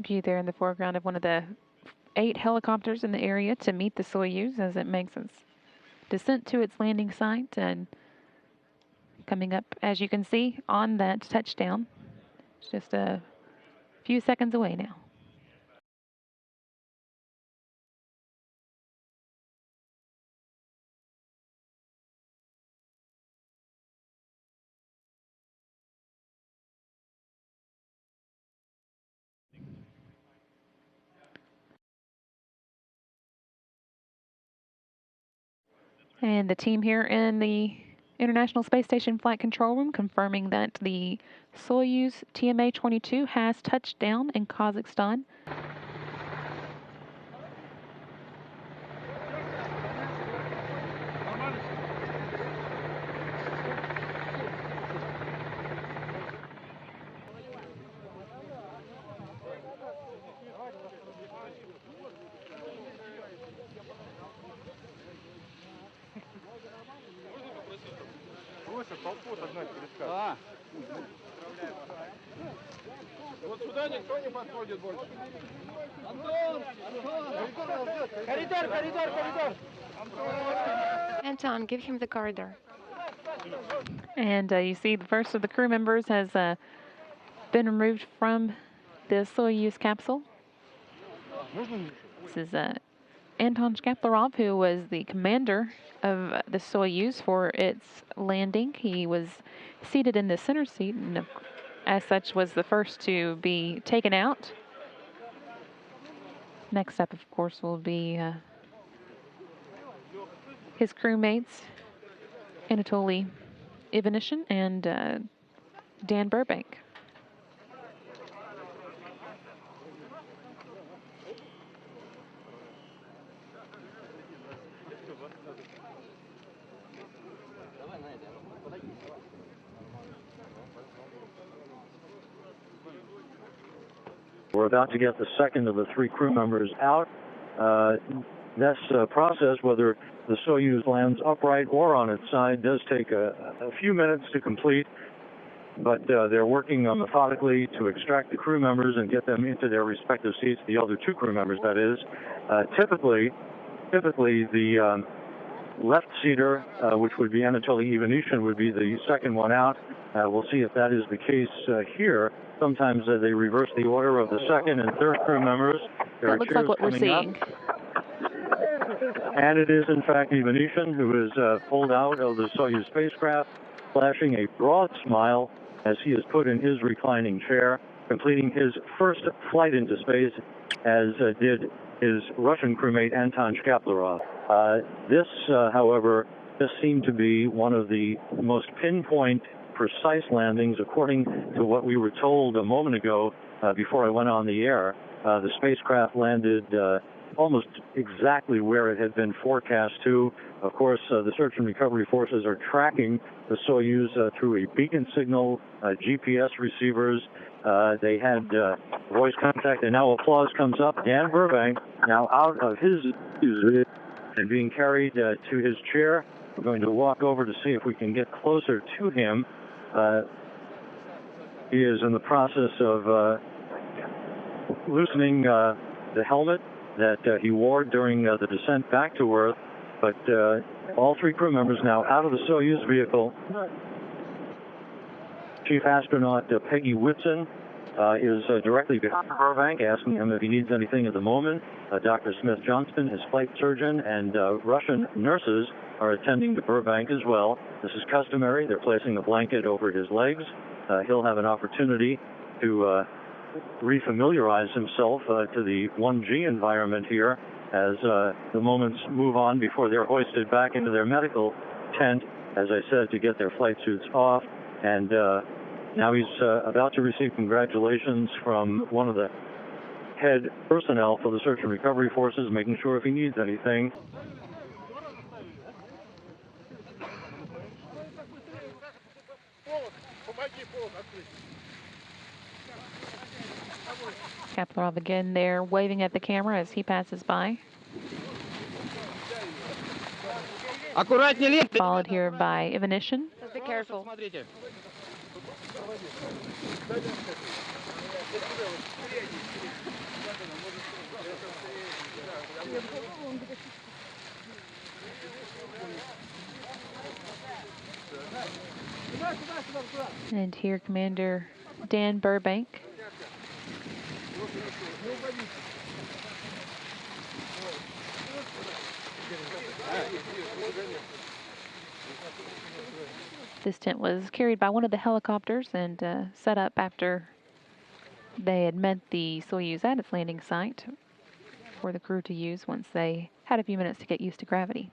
view there in the foreground of one of the 8 helicopters in the area to meet the Soyuz as it makes its descent to its landing site, and coming up, as you can see, on that touchdown. It's just a few seconds away now. And the team here in the International Space Station Flight Control Room confirming that the Soyuz TMA-22 has touched down in Kazakhstan. Вот сюда никто не подходит больше. Коридор. Anton, give him the corridor. And you see the first of the crew members has been removed from the Soyuz capsule. This is Anton Shkaplerov, who was the commander of the Soyuz for its landing. He was seated in the center seat and as such was the first to be taken out. Next up, of course, will be his crewmates, Anatoly Ivanishin and Dan Burbank. We're about to get the second of the 3 crew members out. This process, whether the Soyuz lands upright or on its side, does take a few minutes to complete, but they're working methodically to extract the crew members and get them into their respective seats, the other 2 crew members, that is. Typically, the left-seater, which would be Anatoly Ivanishin, would be the second one out. We'll see if that is the case here. Sometimes they reverse the order of the second and third crew members. That looks like what we're seeing. And it is, in fact, Ivanishin who is pulled out of the Soyuz spacecraft, flashing a broad smile as he is put in his reclining chair, completing his first flight into space, as did his Russian crewmate Anton Shkaplerov. However, this seemed to be one of the most pinpoint, precise landings, according to what we were told a moment ago before I went on the air. The spacecraft landed almost exactly where it had been forecast to. Of course, the search and recovery forces are tracking the Soyuz through a beacon signal, GPS receivers. They had voice contact, and now applause comes up. Dan Burbank, now out of his and being carried to his chair. We're going to walk over to see if we can get closer to him. He is in the process of loosening the helmet that he wore during the descent back to Earth, but all 3 crew members now out of the Soyuz vehicle. Chief astronaut Peggy Whitson is directly behind Burbank, asking him if he needs anything at the moment. Dr. Smith Johnston, his flight surgeon, and Russian nurses are attending to Burbank as well. This is customary. They're placing a blanket over his legs. He'll have an opportunity to refamiliarize himself to the 1G environment here as the moments move on before they're hoisted back into their medical tent, as I said, to get their flight suits off. And now he's about to receive congratulations from one of the head personnel for the search and recovery forces, making sure if he needs anything. Shkaplerov again there waving at the camera as he passes by. Followed here by Ivanishin. Be careful. And here, Commander Dan Burbank. This tent was carried by one of the helicopters and set up after they had met the Soyuz at its landing site for the crew to use once they had a few minutes to get used to gravity.